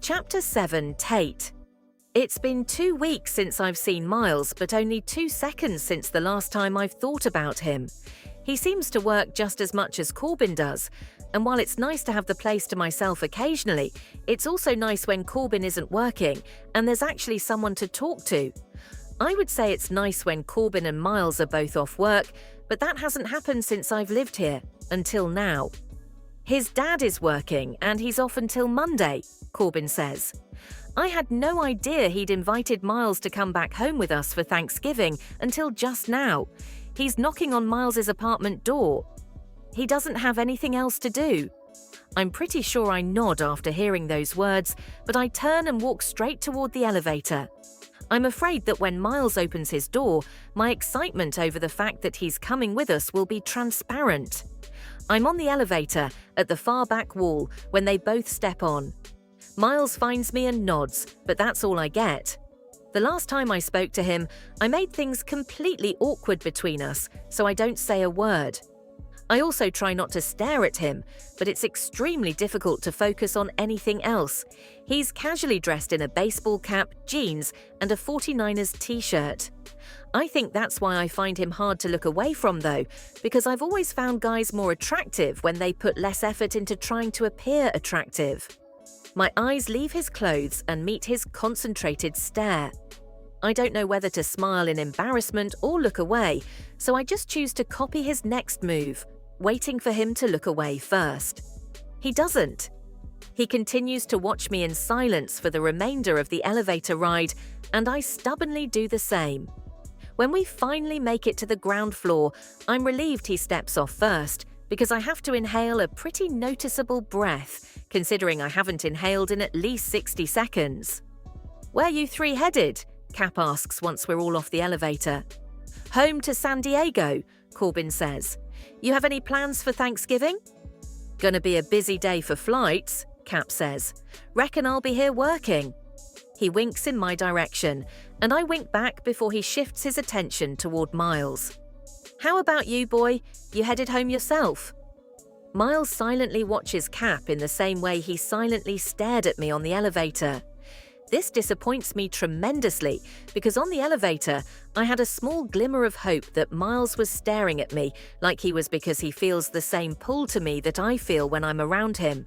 Chapter 7, Tate. It's been 2 weeks since I've seen Miles, but only 2 seconds since the last time I've thought about him. He seems to work just as much as Corbin does, and while it's nice to have the place to myself occasionally, it's also nice when Corbin isn't working and there's actually someone to talk to. I would say it's nice when Corbin and Miles are both off work, but that hasn't happened since I've lived here, until now. His dad is working and he's off until Monday, Corbin says. I had no idea he'd invited Miles to come back home with us for Thanksgiving until just now. He's knocking on Miles's apartment door. He doesn't have anything else to do. I'm pretty sure I nod after hearing those words, but I turn and walk straight toward the elevator. I'm afraid that when Miles opens his door, my excitement over the fact that he's coming with us will be transparent. I'm on the elevator at the far back wall when they both step on. Miles finds me and nods, but that's all I get. The last time I spoke to him, I made things completely awkward between us, so I don't say a word. I also try not to stare at him, but it's extremely difficult to focus on anything else. He's casually dressed in a baseball cap, jeans, and a 49ers t-shirt. I think that's why I find him hard to look away from, though, because I've always found guys more attractive when they put less effort into trying to appear attractive. My eyes leave his clothes and meet his concentrated stare. I don't know whether to smile in embarrassment or look away, so I just choose to copy his next move, waiting for him to look away first. He doesn't. He continues to watch me in silence for the remainder of the elevator ride, and I stubbornly do the same. When we finally make it to the ground floor, I'm relieved he steps off first, because I have to inhale a pretty noticeable breath, considering I haven't inhaled in at least 60 seconds. "Where you three headed?" Cap asks once we're all off the elevator. "Home to San Diego," Corbin says. "You have any plans for Thanksgiving?" "Gonna be a busy day for flights," Cap says. "Reckon I'll be here working." He winks in my direction, and I wink back before he shifts his attention toward Miles. "How about you, boy? You headed home yourself?" Miles silently watches Cap in the same way he silently stared at me on the elevator. This disappoints me tremendously because on the elevator, I had a small glimmer of hope that Miles was staring at me like he was because he feels the same pull to me that I feel when I'm around him.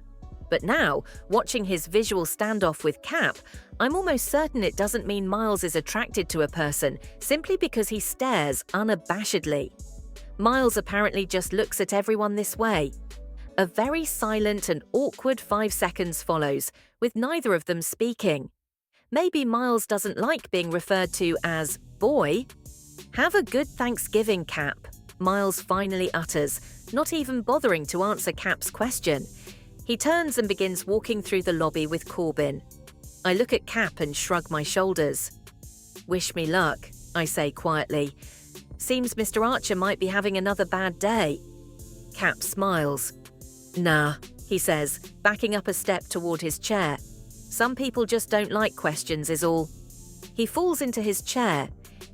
But now, watching his visual standoff with Cap, I'm almost certain it doesn't mean Miles is attracted to a person simply because he stares unabashedly. Miles apparently just looks at everyone this way. A very silent and awkward 5 seconds follows, with neither of them speaking. Maybe Miles doesn't like being referred to as boy. "Have a good Thanksgiving, Cap," Miles finally utters, not even bothering to answer Cap's question. He turns and begins walking through the lobby with Corbin. I look at Cap and shrug my shoulders. "Wish me luck," I say quietly. "Seems Mr. Archer might be having another bad day." Cap smiles. "Nah," he says, backing up a step toward his chair. "Some people just don't like questions is all." He falls into his chair.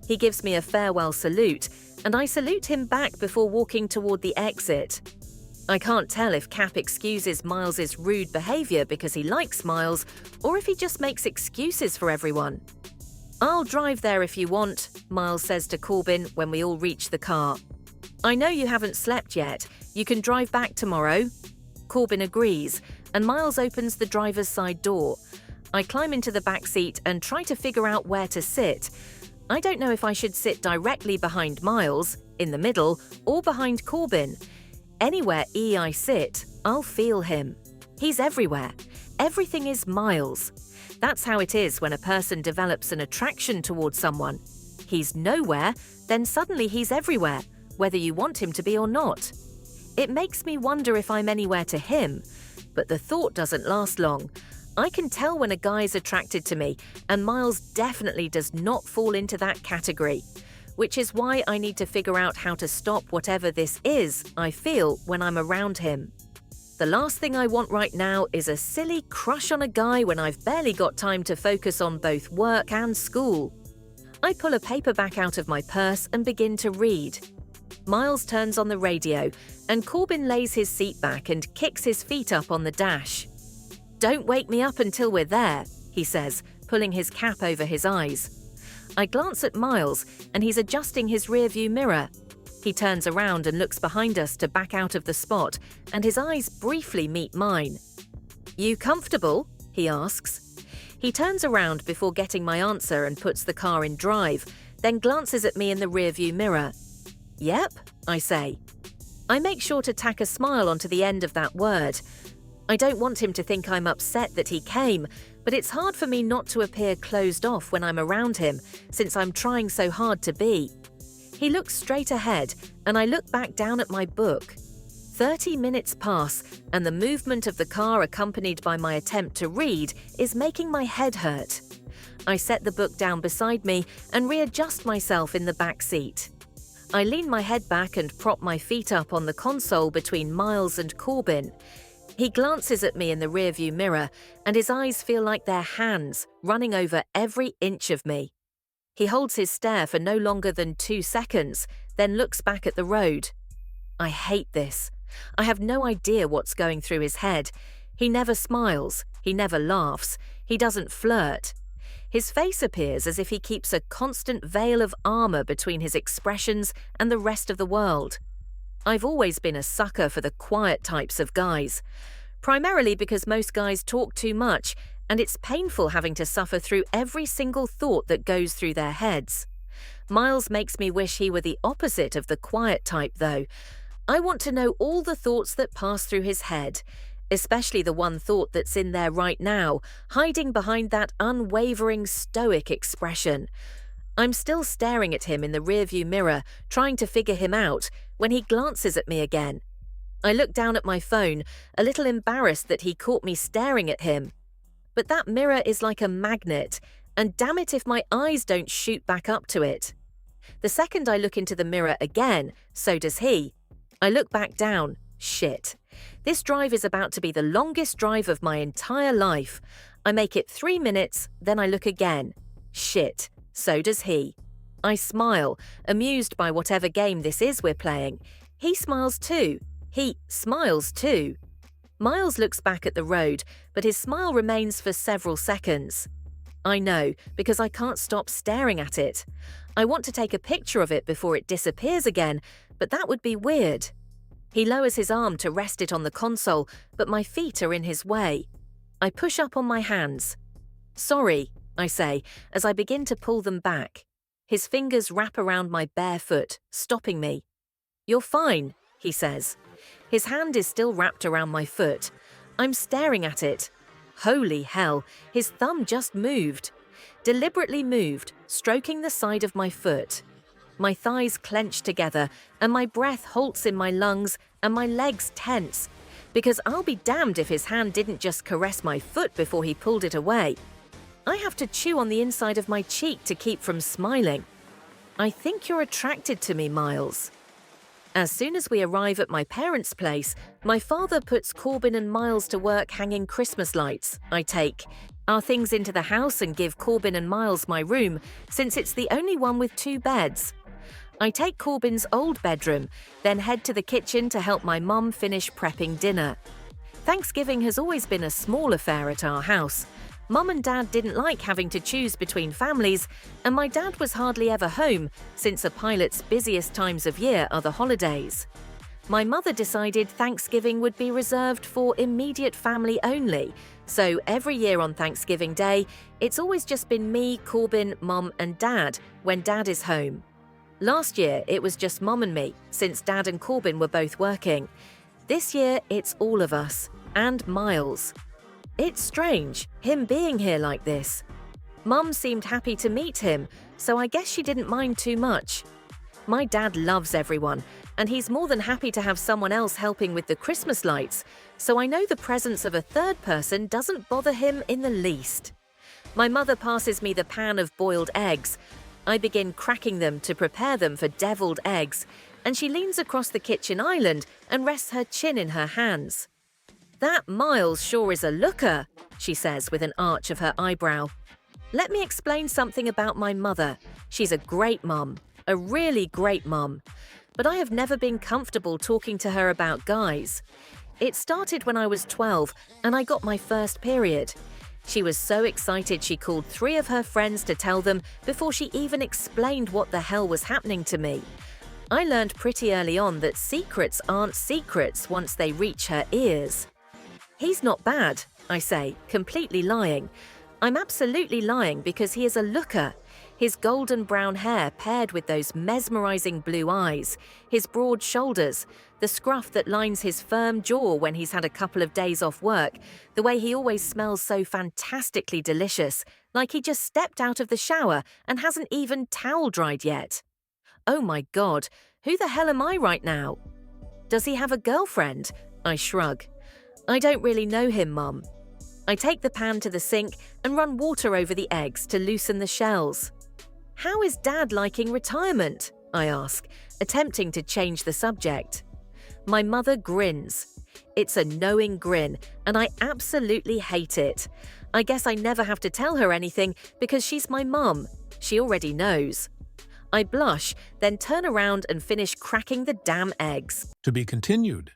He gives me a farewell salute, and I salute him back before walking toward the exit. I can't tell if Cap excuses Miles's rude behavior because he likes Miles, or if he just makes excuses for everyone. "I'll drive there if you want," Miles says to Corbin when we all reach the car. "I know you haven't slept yet. You can drive back tomorrow." Corbin agrees, and Miles opens the driver's side door. I climb into the back seat and try to figure out where to sit. I don't know if I should sit directly behind Miles, in the middle, or behind Corbin. Anywhere I sit, I'll feel him. He's everywhere. Everything is Miles. That's how it is when a person develops an attraction towards someone. He's nowhere, then suddenly he's everywhere, whether you want him to be or not. It makes me wonder if I'm anywhere to him, but the thought doesn't last long. I can tell when a guy's attracted to me, and Miles definitely does not fall into that category, which is why I need to figure out how to stop whatever this is I feel when I'm around him. The last thing I want right now is a silly crush on a guy when I've barely got time to focus on both work and school. I pull a paperback out of my purse and begin to read. Miles turns on the radio, and Corbin lays his seat back and kicks his feet up on the dash. "Don't wake me up until we're there," he says, pulling his cap over his eyes. I glance at Miles, and he's adjusting his rearview mirror. He turns around and looks behind us to back out of the spot, and his eyes briefly meet mine. "You comfortable?" he asks. He turns around before getting my answer and puts the car in drive, then glances at me in the rearview mirror. "Yep," I say. I make sure to tack a smile onto the end of that word. I don't want him to think I'm upset that he came, but it's hard for me not to appear closed off when I'm around him, since I'm trying so hard to be. He looks straight ahead, and I look back down at my book. 30 minutes pass, and the movement of the car accompanied by my attempt to read is making my head hurt. I set the book down beside me and readjust myself in the back seat. I lean my head back and prop my feet up on the console between Miles and Corbin. He glances at me in the rearview mirror, and his eyes feel like they're hands running over every inch of me. He holds his stare for no longer than 2 seconds, then looks back at the road. I hate this. I have no idea what's going through his head. He never smiles. He never laughs. He doesn't flirt. His face appears as if he keeps a constant veil of armor between his expressions and the rest of the world. I've always been a sucker for the quiet types of guys, primarily because most guys talk too much, and it's painful having to suffer through every single thought that goes through their heads. Miles makes me wish he were the opposite of the quiet type, though. I want to know all the thoughts that pass through his head, especially the one thought that's in there right now, hiding behind that unwavering stoic expression. I'm still staring at him in the rearview mirror, trying to figure him out, when he glances at me again. I look down at my phone, a little embarrassed that he caught me staring at him. But that mirror is like a magnet, and damn it if my eyes don't shoot back up to it. The second I look into the mirror again, so does he. I look back down. Shit. This drive is about to be the longest drive of my entire life. I make it 3 minutes, then I look again. Shit. So does he. I smile, amused by whatever game this is we're playing. He smiles too. He smiles too. Miles looks back at the road, but his smile remains for several seconds. I know, because I can't stop staring at it. I want to take a picture of it before it disappears again, but that would be weird. He lowers his arm to rest it on the console, but my feet are in his way. I push up on my hands. "Sorry," I say, as I begin to pull them back. His fingers wrap around my bare foot, stopping me. "You're fine," he says. His hand is still wrapped around my foot. I'm staring at it. Holy hell, his thumb just moved. Deliberately moved, stroking the side of my foot. My thighs clench together, and my breath halts in my lungs, and my legs tense. Because I'll be damned if his hand didn't just caress my foot before he pulled it away. I have to chew on the inside of my cheek to keep from smiling. "I think you're attracted to me, Miles." As soon as we arrive at my parents' place, my father puts Corbin and Miles to work hanging Christmas lights. I take our things into the house and give Corbin and Miles my room, since it's the only one with 2 beds. I take Corbin's old bedroom, then head to the kitchen to help my mum finish prepping dinner. Thanksgiving has always been a small affair at our house. Mum and Dad didn't like having to choose between families, and my dad was hardly ever home, since a pilot's busiest times of year are the holidays. My mother decided Thanksgiving would be reserved for immediate family only, so every year on Thanksgiving Day, it's always just been me, Corbin, Mum and Dad when Dad is home. Last year, it was just Mum and me, since Dad and Corbin were both working. This year, it's all of us, and Miles. It's strange, him being here like this. Mum seemed happy to meet him, so I guess she didn't mind too much. My dad loves everyone, and he's more than happy to have someone else helping with the Christmas lights, so I know the presence of a third person doesn't bother him in the least. My mother passes me the pan of boiled eggs. I begin cracking them to prepare them for deviled eggs, and she leans across the kitchen island and rests her chin in her hands. "That Miles sure is a looker," she says with an arch of her eyebrow. Let me explain something about my mother. She's a great mum, a really great mum. But I have never been comfortable talking to her about guys. It started when I was 12 and I got my first period. She was so excited she called 3 of her friends to tell them before she even explained what the hell was happening to me. I learned pretty early on that secrets aren't secrets once they reach her ears. He's not bad, I say, completely lying. I'm absolutely lying because he is a looker. His golden brown hair paired with those mesmerizing blue eyes, his broad shoulders, the scruff that lines his firm jaw when he's had a couple of days off work, the way he always smells so fantastically delicious, like he just stepped out of the shower and hasn't even towel dried yet. Oh my God, who the hell am I right now? Does he have a girlfriend? I shrug. I don't really know him, Mum. I take the pan to the sink and run water over the eggs to loosen the shells. How is Dad liking retirement? I ask, attempting to change the subject. My mother grins. It's a knowing grin, and I absolutely hate it. I guess I never have to tell her anything because she's my mum. She already knows. I blush, then turn around and finish cracking the damn eggs. To be continued.